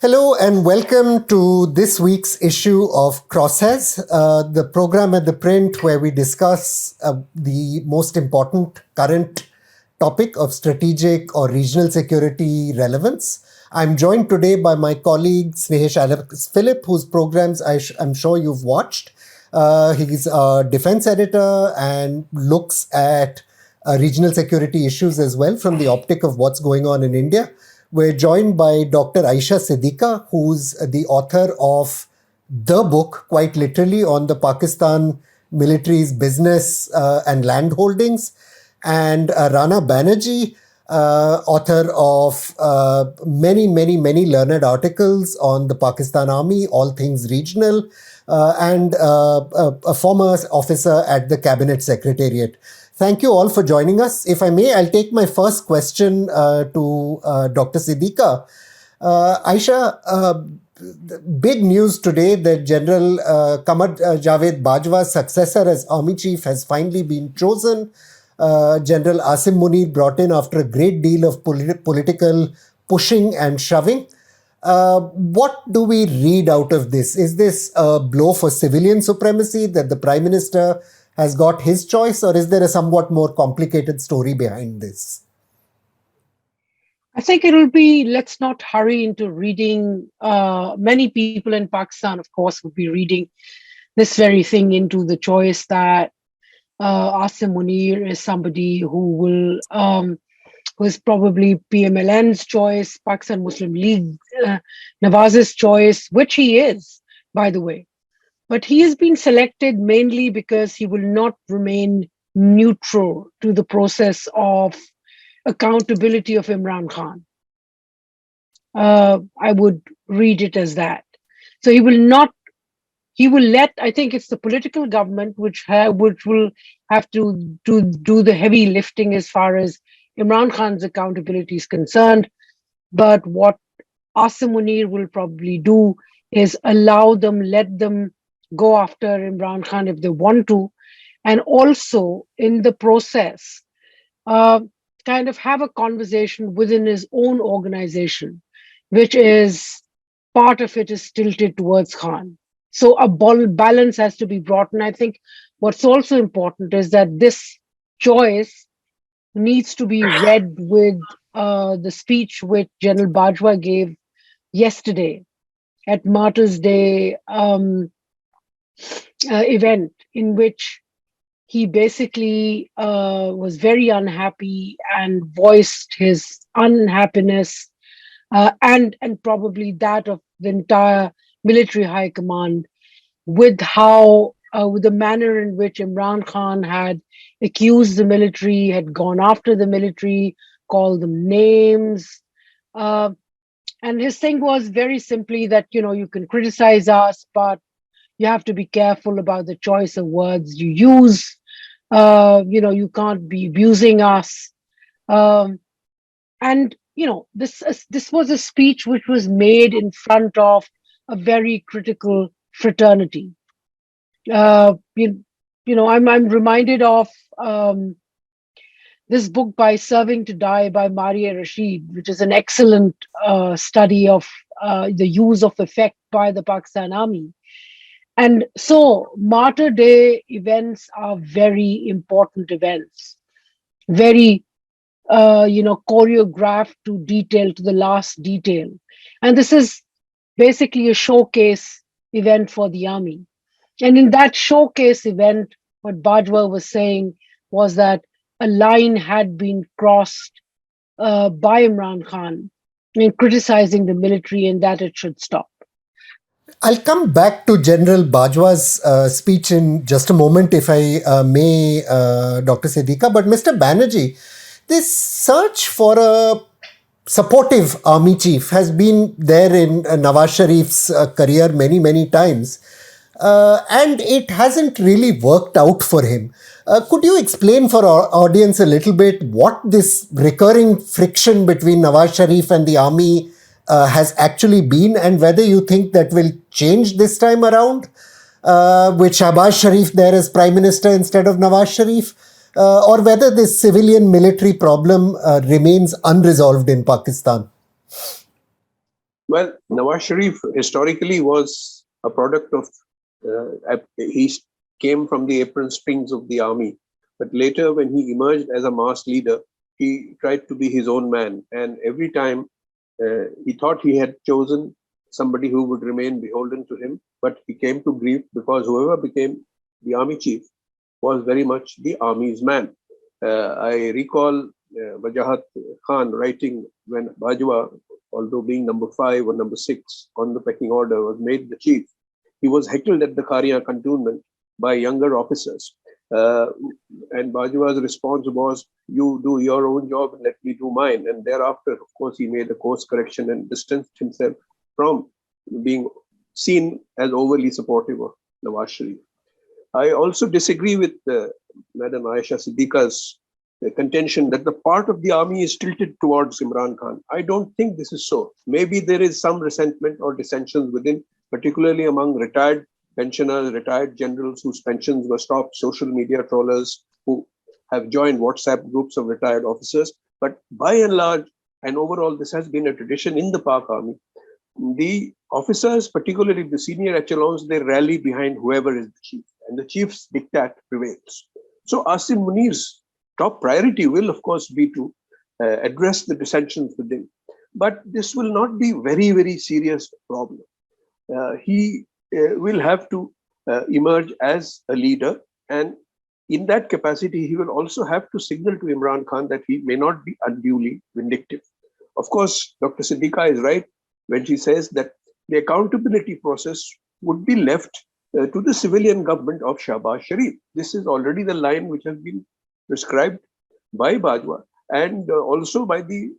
Hello and welcome to this week's issue of Crosshairs, the program at The Print where we discuss the most important current topic of strategic or regional security relevance. I'm joined today by my colleague Snehesh Alex Philip, whose programs I'm sure you've watched. He's a defense editor and looks at regional security issues as well from the optic of what's going on in India. We're joined by Dr. Ayesha Siddiqa, who's the author of the book, quite literally, on the Pakistan military's business and land holdings, and Rana Banerjee, author of many learned articles on the Pakistan Army, all things regional, and a former officer at the Cabinet Secretariat. Thank you all for joining us. If I may, I'll take my first question to Dr. Siddiqa. Aisha, big news today that General Javed Bajwa's successor as Army Chief has finally been chosen. General Asim Munir brought in after a great deal of political pushing and shoving. What do we read out of this? Is this a blow for civilian supremacy that the Prime Minister has got his choice, or is there a somewhat more complicated story behind this? I think it will be, let's not hurry into reading. Many people in Pakistan, of course, would be reading this very thing into the choice that Asim Munir is somebody who is probably PMLN's choice, Pakistan Muslim League, Nawaz's choice, which he is, by the way. But he has been selected mainly because he will not remain neutral to the process of accountability of Imran Khan. I would read it as that. So he will let, I think it's the political government which will have to do the heavy lifting as far as Imran Khan's accountability is concerned. But what Asim Munir will probably do is let them go after Imran Khan if they want to, and also in the process, kind of have a conversation within his own organization, which is part of it is tilted towards Khan. So a balance has to be brought. And I think what's also important is that this choice needs to be read with the speech which General Bajwa gave yesterday at Martyrs' Day event, in which he basically was very unhappy and voiced his unhappiness and probably that of the entire military high command with the manner in which Imran Khan had accused the military, had gone after the military, called them names. And his thing was very simply that, you can criticize us, but you have to be careful about the choice of words you use. You can't be abusing us. And this was a speech which was made in front of a very critical fraternity. I'm reminded of this book by Serving to Die by Maria Rashid, which is an excellent study of the use of effect by the Pakistan Army. And so Martyr Day events are very important events, very, choreographed to detail, to the last detail. And this is basically a showcase event for the army. And in that showcase event, what Bajwa was saying was that a line had been crossed by Imran Khan in criticizing the military and that it should stop. I'll come back to General Bajwa's speech in just a moment, if I may, Dr. Siddiqa. But Mr. Banerjee, this search for a supportive army chief has been there in Nawaz Sharif's career many times. And it hasn't really worked out for him. Could you explain for our audience a little bit what this recurring friction between Nawaz Sharif and the army has actually been, and whether you think that will change this time around with Shehbaz Sharif there as Prime Minister instead of Nawaz Sharif, or whether this civilian-military problem remains unresolved in Pakistan? Well, Nawaz Sharif historically was a product of, he came from the apron strings of the army. But later, when he emerged as a mass leader, he tried to be his own man. And every time he thought he had chosen somebody who would remain beholden to him, but he came to grief because whoever became the army chief was very much the army's man. I recall Wajahat Khan writing when Bajwa, although being number 5 or number 6 on the pecking order, was made the chief. He was heckled at the Kharia cantonment by younger officers. Uh, and Bajwa's response was, "You do your own job and let me do mine." And thereafter, of course, he made a course correction and distanced himself from being seen as overly supportive of Nawaz Sharif. I also disagree with Madam Ayesha Siddiqa's contention that the part of the army is tilted towards Imran Khan. I don't think this is so. Maybe there is some resentment or dissensions within, particularly among retired pensioners, retired generals whose pensions were stopped, social media trollers who have joined WhatsApp groups of retired officers. But by and large, and overall, this has been a tradition in the Pak army. The officers, particularly the senior echelons, they rally behind whoever is the chief, and the chief's diktat prevails. So Asim Munir's top priority will, of course, be to address the dissensions within. But this will not be very, very serious problem. He will have to emerge as a leader, and in that capacity, he will also have to signal to Imran Khan that he may not be unduly vindictive. Of course, Dr. Siddiqa is right when she says that the accountability process would be left to the civilian government of Shehbaz Sharif. This is already the line which has been prescribed by Bajwa and also by the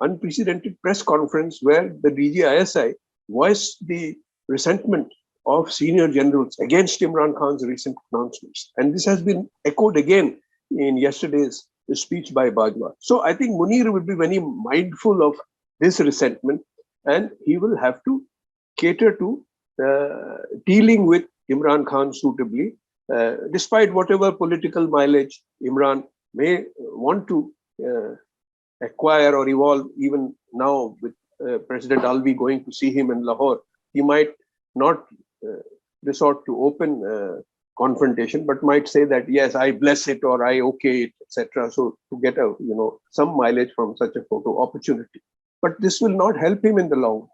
unprecedented press conference where the DG ISI voiced the resentment of senior generals against Imran Khan's recent announcements. And this has been echoed again in yesterday's speech by Bajwa. So I think Munir will be very mindful of this resentment, and he will have to cater to dealing with Imran Khan suitably, despite whatever political mileage Imran may want to acquire or evolve. Even now, with President Alvi going to see him in Lahore, he might not resort to open confrontation, but might say that, yes, I bless it or I okay it, etc. So to get a some mileage from such a photo opportunity. But this will not help him in the long run.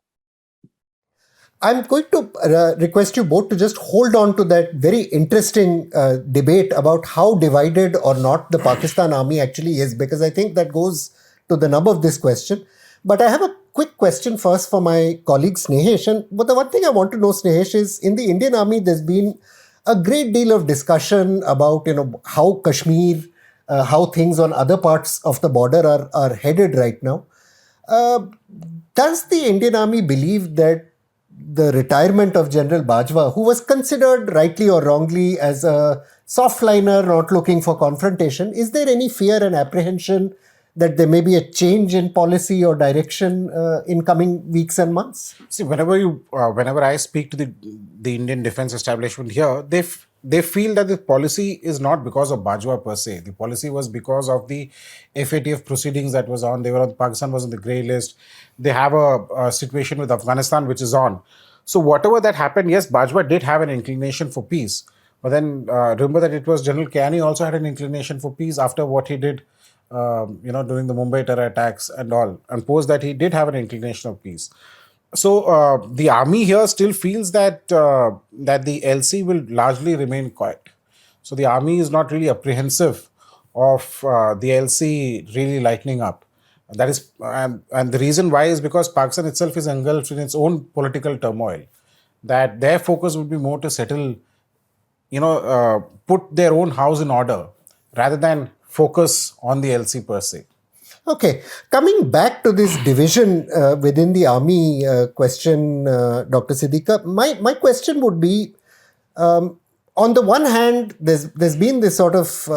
I'm going to request you both to just hold on to that very interesting debate about how divided or not the Pakistan army actually is, because I think that goes to the nub of this question. But I have a quick question first for my colleague Snehesh. And but the one thing I want to know, Snehesh, is in the Indian army, there's been a great deal of discussion about how Kashmir, how things on other parts of the border are headed right now. Does the Indian army believe that the retirement of General Bajwa, who was considered rightly or wrongly as a softliner, not looking for confrontation, is there any fear and apprehension that there may be a change in policy or direction in coming weeks and months? See, whenever I speak to the Indian defense establishment here, they feel that the policy is not because of Bajwa per se. The policy was because of the FATF proceedings that was on. Pakistan was on the grey list. They have a situation with Afghanistan which is on. So whatever that happened, yes, Bajwa did have an inclination for peace. But then remember that it was General Kiani also had an inclination for peace after what he did, during the Mumbai terror attacks and all. And post that, he did have an inclination of peace. So the army here still feels that the LC will largely remain quiet. So the army is not really apprehensive of the LC really lightening up. That is, and the reason why is because Pakistan itself is engulfed in its own political turmoil. That their focus would be more to settle, put their own house in order rather than focus on the LC per se. Okay, coming back to this division within the army question, Dr. Siddiqa, my question would be, on the one hand, there's been this sort of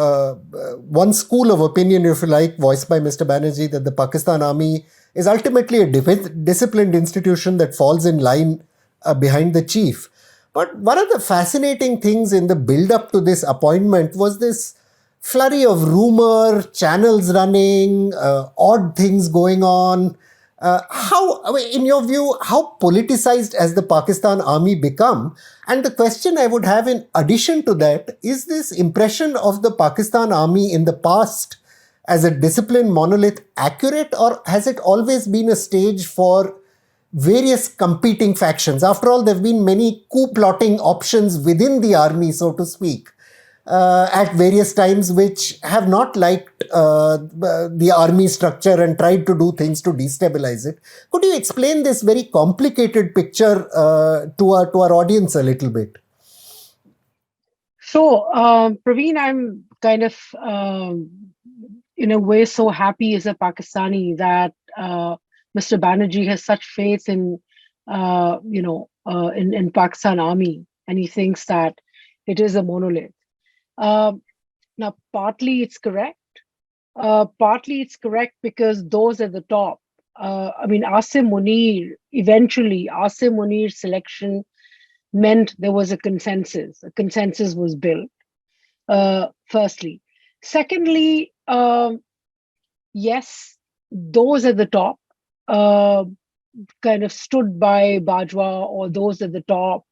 one school of opinion, if you like, voiced by Mr. Banerjee, that the Pakistan army is ultimately a disciplined institution that falls in line behind the chief. But one of the fascinating things in the build-up to this appointment was this flurry of rumor, channels running, odd things going on, In your view, how politicized has the Pakistan army become? And the question I would have in addition to that is this impression of the Pakistan army in the past as a disciplined monolith accurate, or has it always been a stage for various competing factions? After all, there have been many coup plotting options within the army, so to speak, at various times, which have not liked the army structure and tried to do things to destabilize it. Could you explain this very complicated picture to our audience a little bit? So, Praveen, I'm kind of, in a way, so happy as a Pakistani that Mr. Banerjee has such faith in, in Pakistan Army, and he thinks that it is a monolith. Now, partly it's correct. Partly it's correct because those at the top, Asim Munir's selection meant there was a consensus. A consensus was built, firstly. Secondly, yes, those at the top kind of stood by Bajwa, or those at the top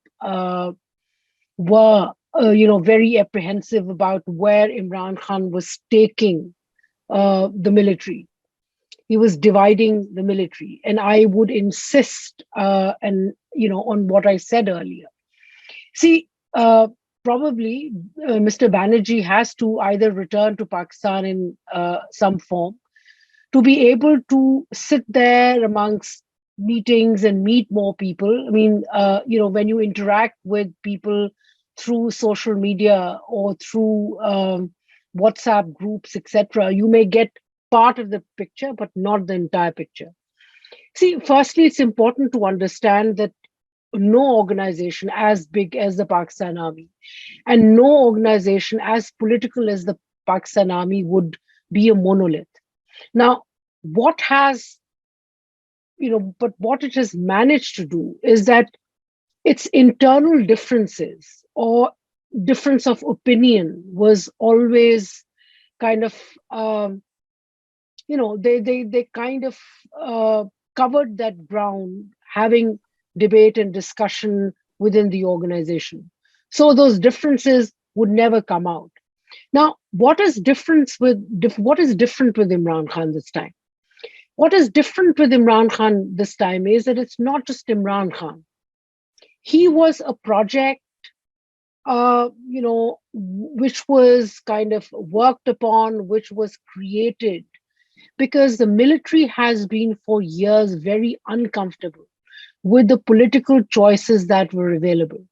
were, very apprehensive about where Imran Khan was taking the military. He was dividing the military, and I would insist, on what I said earlier. See, probably Mr. Banerjee has to either return to Pakistan in some form to be able to sit there amongst meetings and meet more people. When you interact with people through social media or through WhatsApp groups, etc., you may get part of the picture, but not the entire picture. See, firstly, it's important to understand that no organization as big as the Pakistan Army and no organization as political as the Pakistan Army would be a monolith. Now, what it has managed to do is that its internal differences or difference of opinion was always kind of, they kind of covered that ground, having debate and discussion within the organization. So those differences would never come out. Now, what is different with Imran Khan this time? What is different with Imran Khan this time is that it's not just Imran Khan. He was a project, which was kind of worked upon, which was created because the military has been for years very uncomfortable with the political choices that were available.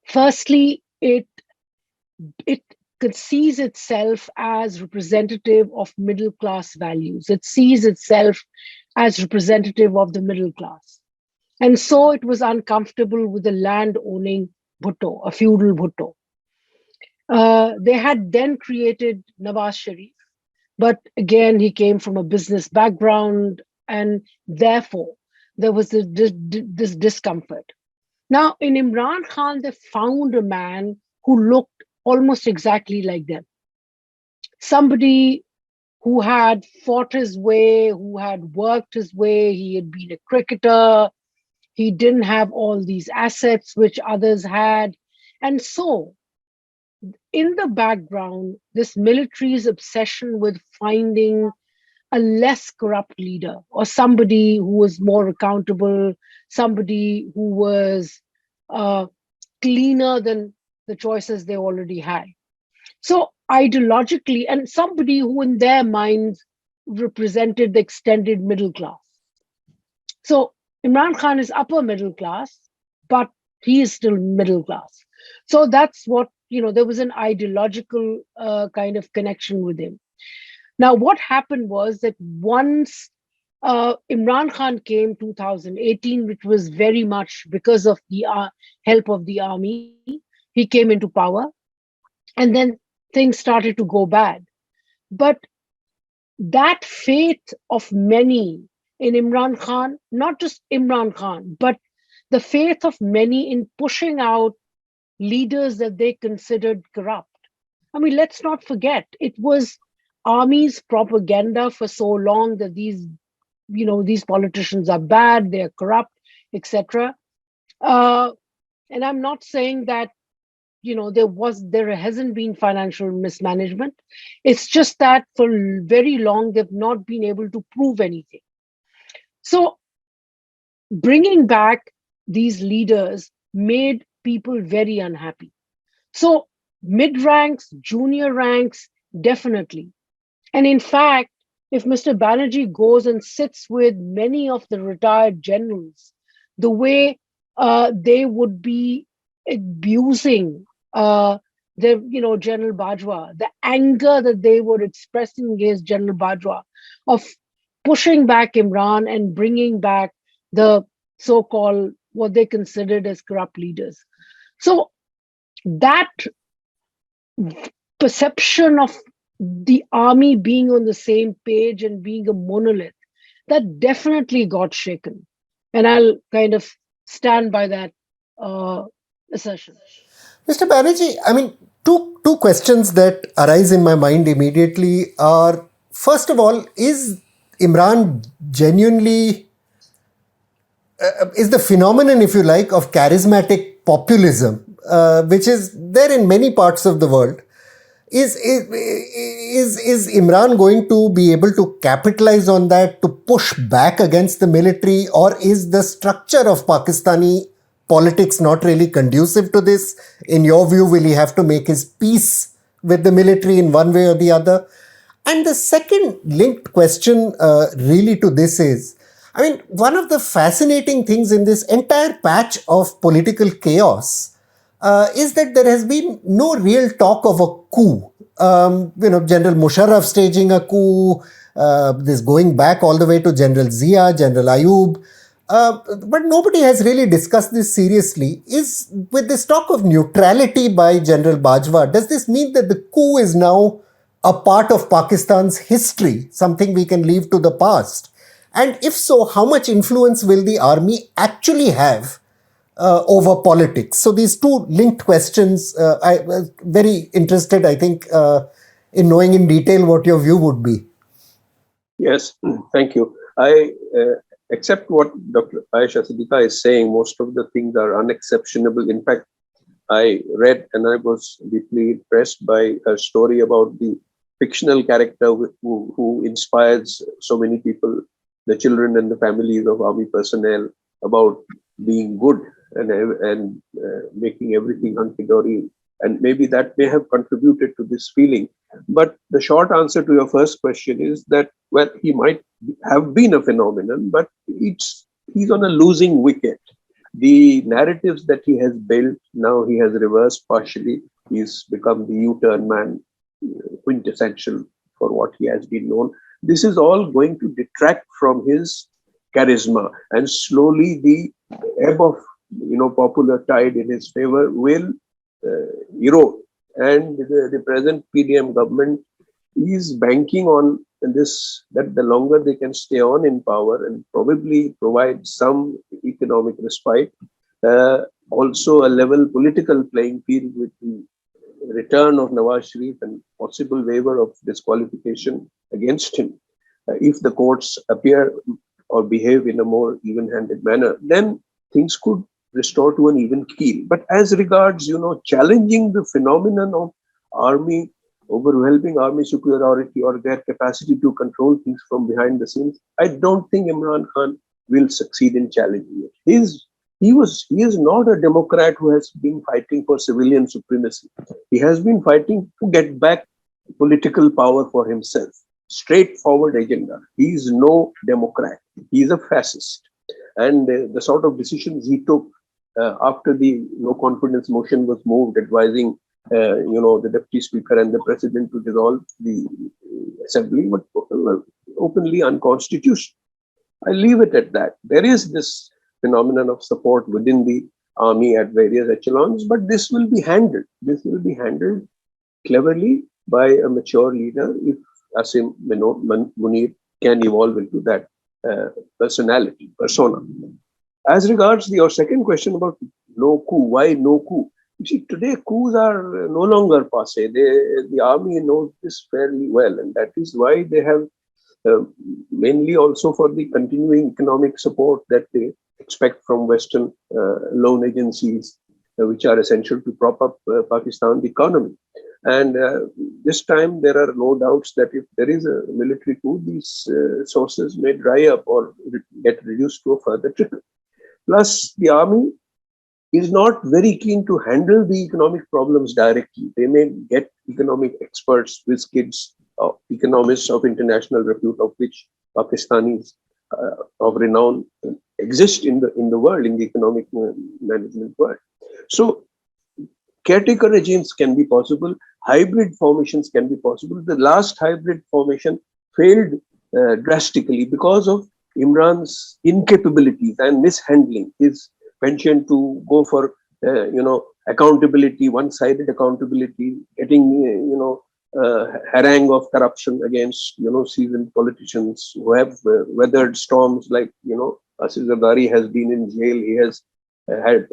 Firstly, it sees itself as representative of middle class values. It sees itself as representative of the middle class. And so it was uncomfortable with the land owning Bhutto, a feudal Bhutto. They had then created Nawaz Sharif, but again, he came from a business background, and therefore there was this discomfort. Now, in Imran Khan, they found a man who looked almost exactly like them. Somebody who had fought his way, who had worked his way, he had been a cricketer, he didn't have all these assets which others had. And so, in the background, this military's obsession with finding a less corrupt leader or somebody who was more accountable, somebody who was cleaner than the choices they already had. So ideologically, and somebody who in their minds represented the extended middle class. So Imran Khan is upper middle class, but he is still middle class. So that's what, there was an ideological kind of connection with him. Now, what happened was that once Imran Khan came 2018, which was very much because of the help of the army, he came into power, and then things started to go bad. But that faith of many in Imran Khan, not just Imran Khan, but the faith of many in pushing out leaders that they considered corrupt. Let's not forget, it was army's propaganda for so long that these these politicians are bad, they're corrupt, etc. Uh, and I'm not saying that there hasn't been financial mismanagement. It's just that for very long they've not been able to prove anything. So bringing back these leaders made people very unhappy. So mid ranks, junior ranks, definitely. And in fact, if Mr. Banerjee goes and sits with many of the retired generals, the way they would be abusing General Bajwa, the anger that they were expressing against General Bajwa of pushing back Imran and bringing back the so-called what they considered as corrupt leaders. So that perception of the army being on the same page and being a monolith, that definitely got shaken. And I'll kind of stand by that assertion. Mr. Banerjee, I mean, two questions that arise in my mind immediately are, first of all, is Imran genuinely, is the phenomenon, if you like, of charismatic populism, which is there in many parts of the world, is Imran going to be able to capitalize on that to push back against the military, or is the structure of Pakistani politics not really conducive to this? In your view, will he have to make his peace with the military in one way or the other? And the second linked question really to this is, I mean, one of the fascinating things in this entire patch of political chaos is that there has been no real talk of a coup. General Musharraf staging a coup, this going back all the way to General Zia, General Ayub. But nobody has really discussed this seriously. Is with this talk of neutrality by General Bajwa, does this mean that the coup is now a part of Pakistan's history, something we can leave to the past? And if so, how much influence will the army actually have over politics? So these two linked questions, I'm very interested, I think, in knowing in detail what your view would be. Yes, thank you. I accept what Dr. Ayesha Siddiqa is saying. Most of the things are unexceptionable. In fact, I read and I was deeply impressed by a story about the fictional character who inspires so many people, the children and the families of army personnel, about being good and making everything hunky-dory. And maybe that may have contributed to this feeling. But the short answer to your first question is that, well, he might have been a phenomenon, but he's on a losing wicket. The narratives that he has built, now he has reversed partially. He's become the U-turn man, quintessential for what he has been known. This is all going to detract from his charisma, and slowly the ebb of popular tide in his favor will erode. And the present PDM government is banking on this, that the longer they can stay on in power and probably provide some economic respite, also a level political playing field with the return of Nawaz Sharif and possible waiver of disqualification against him. If the courts appear or behave in a more even-handed manner, then things could restore to an even keel. But as regards, challenging the phenomenon of army, overwhelming army superiority or their capacity to control things from behind the scenes, I don't think Imran Khan will succeed in challenging it. He is not a Democrat who has been fighting for civilian supremacy. He has been fighting to get back political power for himself. Straightforward agenda. He is no Democrat. He is a fascist. And the sort of decisions he took after the no confidence motion was moved, advising the deputy speaker and the president to dissolve the assembly, were openly unconstitutional. I leave it at that. There is this phenomenon of support within the army at various echelons, but this will be handled. This will be handled cleverly by a mature leader if Asim Munir can evolve into that persona. As regards your second question about no coup, why no coup? You see, today coups are no longer passé. The army knows this fairly well, and that is why they have mainly also for the continuing economic support that they expect from Western loan agencies, which are essential to prop up Pakistan's economy. And this time, there are no doubts that if there is a military coup, these sources may dry up or get reduced to a further trickle. Plus, the army is not very keen to handle the economic problems directly. They may get economic experts, whiz kids, economists of international repute, of which Pakistanis of renown exist in the world, in the economic management world. So caretaker regimes can be possible, hybrid formations can be possible. The last hybrid formation failed drastically because of Imran's incapabilities and mishandling, his penchant to go for accountability, one-sided accountability, getting harangue of corruption against seasoned politicians who have weathered storms like Asif Zardari has been in jail. He has had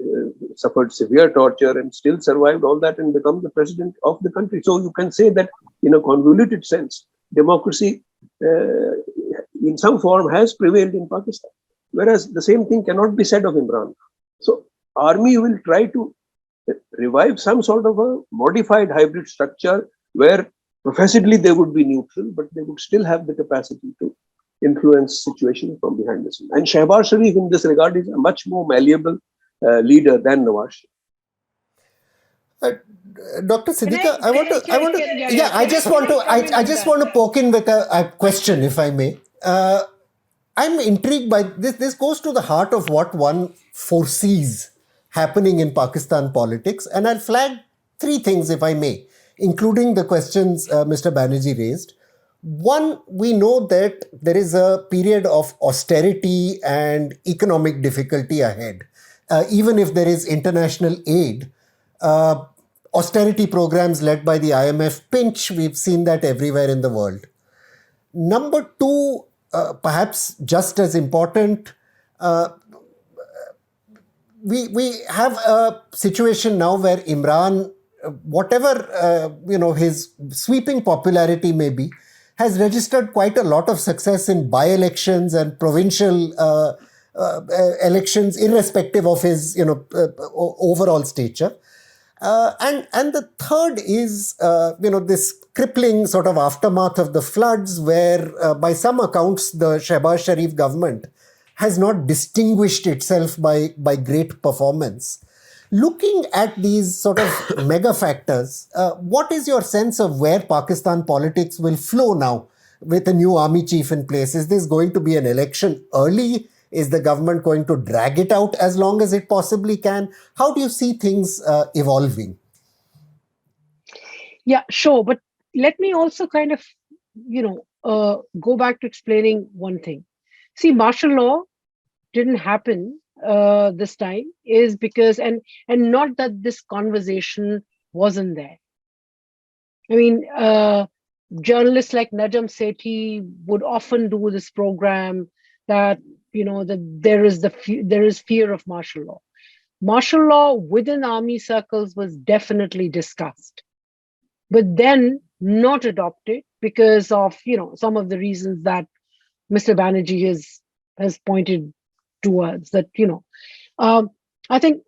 suffered severe torture and still survived all that and become the president of the country. So you can say that in a convoluted sense, democracy in some form has prevailed in Pakistan. Whereas the same thing cannot be said of Imran. So army will try to revive some sort of a modified hybrid structure where professedly they would be neutral, but they would still have the capacity to influence situations from behind the scenes. And Shehbaz Sharif in this regard is a much more malleable leader than Nawaz. Dr. Siddiqa, I just want to poke in with a question, if I may. I'm intrigued by this. This goes to the heart of what one foresees happening in Pakistan politics. And I'll flag three things, if I may, including the questions Mr. Banerjee raised. One, we know that there is a period of austerity and economic difficulty ahead. Even if there is international aid, austerity programs led by the IMF pinch, we've seen that everywhere in the world. Number two, perhaps just as important, we have a situation now where Imran, whatever his sweeping popularity may be, has registered quite a lot of success in by-elections and provincial elections, irrespective of his overall stature. And the third is this crippling sort of aftermath of the floods, where by some accounts the Shehbaz Sharif government has not distinguished itself by great performance. Looking at these sort of mega factors, what is your sense of where Pakistan politics will flow now with a new army chief in place? Is this going to be an election early? Is the government going to drag it out as long as it possibly can? How do you see things evolving? Yeah, sure. But let me also kind of, go back to explaining one thing. See, martial law didn't happen this time is because, and not that this conversation wasn't there. I mean, journalists like Najam Sethi would often do this program that, that there is fear of martial law. Martial law within army circles was definitely discussed, but then not adopted because of, some of the reasons that Mr. Banerjee has pointed towards that, I think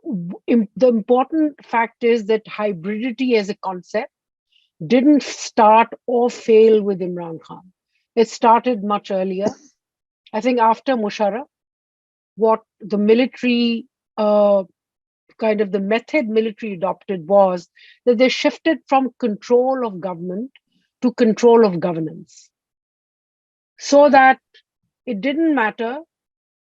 the important fact is that hybridity as a concept didn't start or fail with Imran Khan. It started much earlier. I think after Musharraf, what the military, kind of the method military adopted was that they shifted from control of government to control of governance. So that it didn't matter,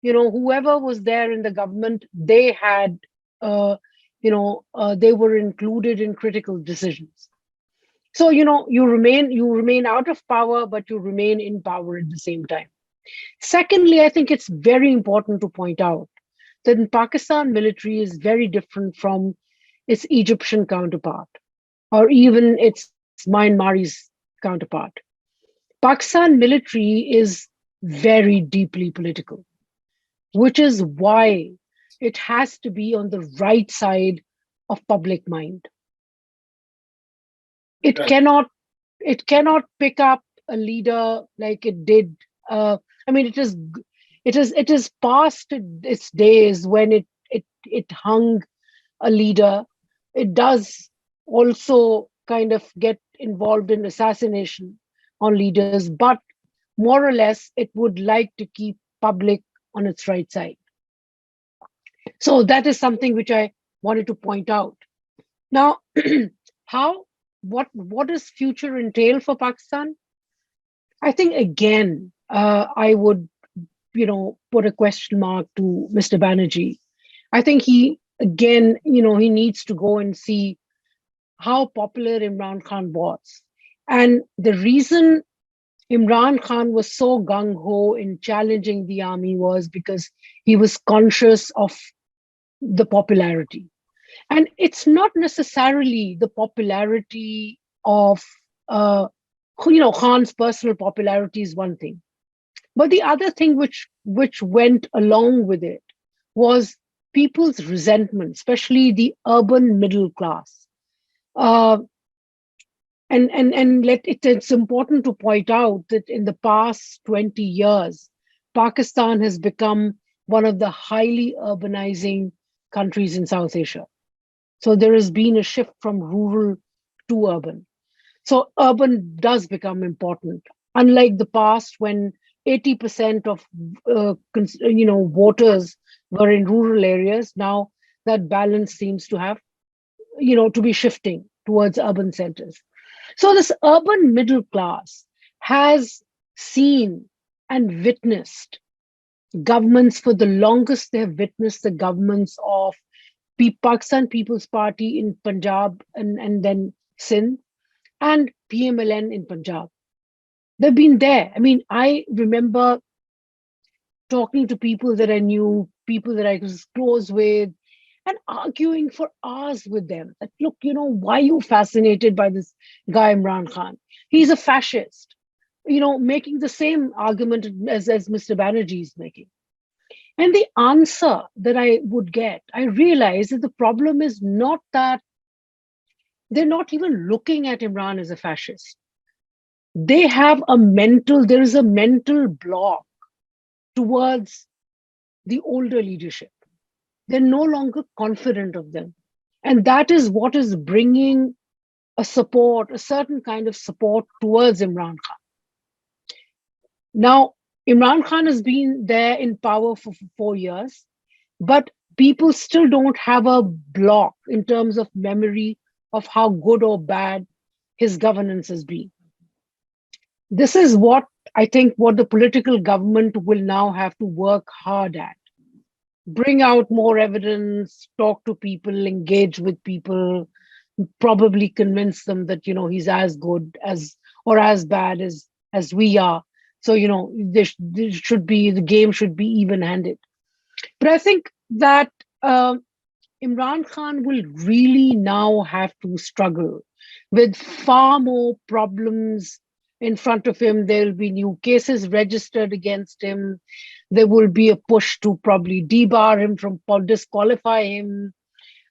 whoever was there in the government, they had, they were included in critical decisions. So, you remain out of power, but you remain in power at the same time. Secondly, I think it's very important to point out that in Pakistan, military is very different from its Egyptian counterpart or even its Myanmarese counterpart. Pakistan military is very deeply political, which is why it has to be on the right side of public mind. It cannot pick up a leader like it did I mean, it is past its days when it hung a leader. It does also kind of get involved in assassination on leaders, but more or less, it would like to keep public on its right side. So that is something which I wanted to point out. Now, how what does future entail for Pakistan? I think again, I would put a question mark to Mr. Banerjee. I think he again, he needs to go and see how popular Imran Khan was, and the reason Imran Khan was so gung ho in challenging the army was because he was conscious of the popularity. And it's not necessarily the popularity of, Khan's personal popularity is one thing. But the other thing which went along with it was people's resentment, especially the urban middle class. Uh, it's important to point out that in the past 20 years, Pakistan has become one of the highly urbanizing countries in South Asia. So there has been a shift from rural to urban. So urban does become important. Unlike the past when 80% of voters were in rural areas, now that balance seems to have to be shifting towards urban centers. So this urban middle class has seen and witnessed governments for the longest. They have witnessed the governments of Pakistan People's Party in Punjab and then Sindh and PMLN in Punjab. They've been there. I mean, I remember talking to people that I knew, people that I was close with, and arguing for hours with them. That, look, why are you fascinated by this guy, Imran Khan? He's a fascist. Making the same argument as Mr. Banerjee is making. And the answer that I would get, I realized that the problem is not that they're not even looking at Imran as a fascist. There is a mental block towards the older leadership. They're no longer confident of them. And that is what is bringing a certain kind of support towards Imran Khan. Now, Imran Khan has been there in power for 4 years, but people still don't have a block in terms of memory of how good or bad his governance has been. This is what I think what the political government will now have to work hard at. Bring out more evidence, talk to people, engage with people, probably convince them that he's as good as or as bad as we are. So the game should be even-handed. But I think that Imran Khan will really now have to struggle with far more problems in front of him. There will be new cases registered against him. There will be a push to probably debar him disqualify him.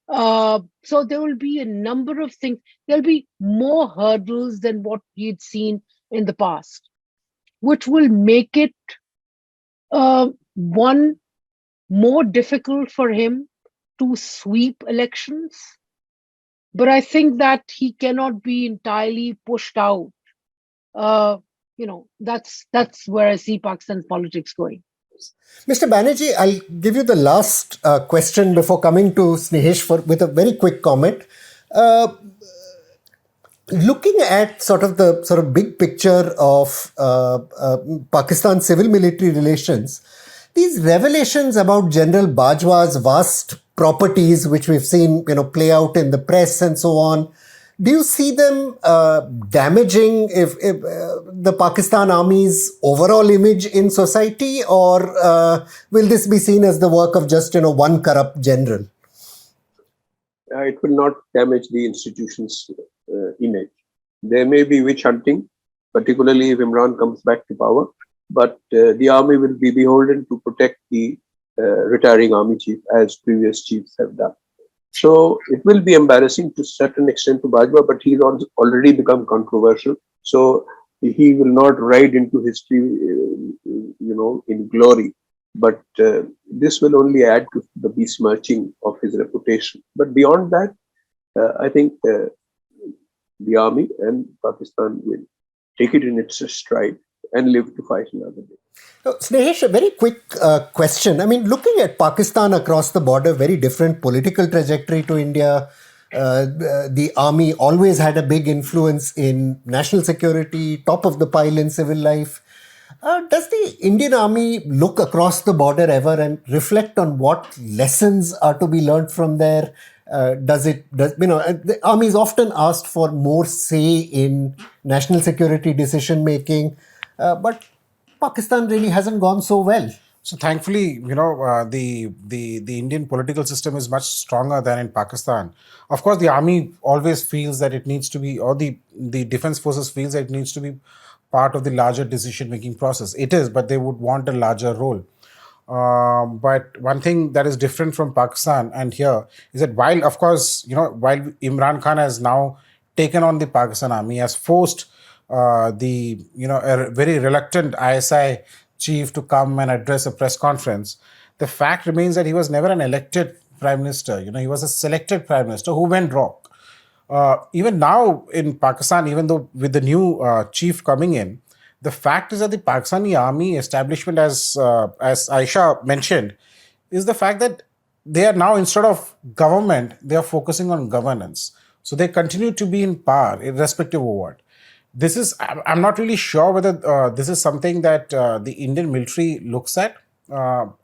So there will be a number of things. There'll be more hurdles than what we'd seen in the past, which will make it one more difficult for him to sweep elections. But I think that he cannot be entirely pushed out. That's where I see Pakistan's politics going. Mr. Banerjee, I'll give you the last question before coming to Snehesh with a very quick comment. Looking at the big picture of Pakistan civil-military relations, these revelations about General Bajwa's vast properties, which we've seen play out in the press and so on, do you see them damaging if the Pakistan Army's overall image in society, or will this be seen as the work of just one corrupt general? It will not damage the institution's image. There may be witch hunting, particularly if Imran comes back to power, but the army will be beholden to protect the retiring army chief, as previous chiefs have done. So it will be embarrassing to a certain extent to Bajwa, but he's already become controversial. So he will not ride into history, in glory. But this will only add to the besmirching of his reputation. But beyond that, I think the army and Pakistan will take it in its stride and live to fight another day. So, Snehesh, a very quick question. I mean, looking at Pakistan across the border, very different political trajectory to India. The army always had a big influence in national security, top of the pile in civil life. Does the Indian army look across the border ever and reflect on what lessons are to be learned from there? The army is often asked for more say in national security decision making, but Pakistan really hasn't gone so well. So thankfully, the Indian political system is much stronger than in Pakistan. Of course, the army always feels that it needs to be, or the defense forces feels that it needs to be part of the larger decision-making process. It is, but they would want a larger role. But one thing that is different from Pakistan and here is that while, of course, while Imran Khan has now taken on the Pakistan army, has forced a very reluctant ISI chief to come and address a press conference, the fact remains that he was never an elected prime minister. He was a selected prime minister who went wrong. Even now in Pakistan, even though with the new chief coming in, the fact is that the Pakistani army establishment, as Ayesha mentioned, is the fact that they are now, instead of government, they are focusing on governance. So they continue to be in power, irrespective of what. This is, I'm not really sure whether this is something that the Indian military looks at. From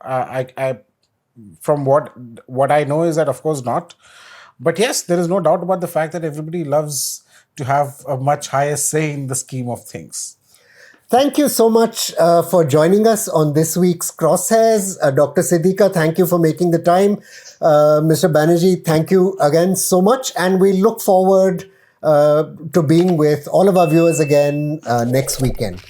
what I know is that, of course, not. But yes, there is no doubt about the fact that everybody loves to have a much higher say in the scheme of things. Thank you so much for joining us on this week's Crosshairs. Dr. Siddiqa, thank you for making the time. Mr. Banerjee, thank you again so much. And we look forward to being with all of our viewers again next weekend.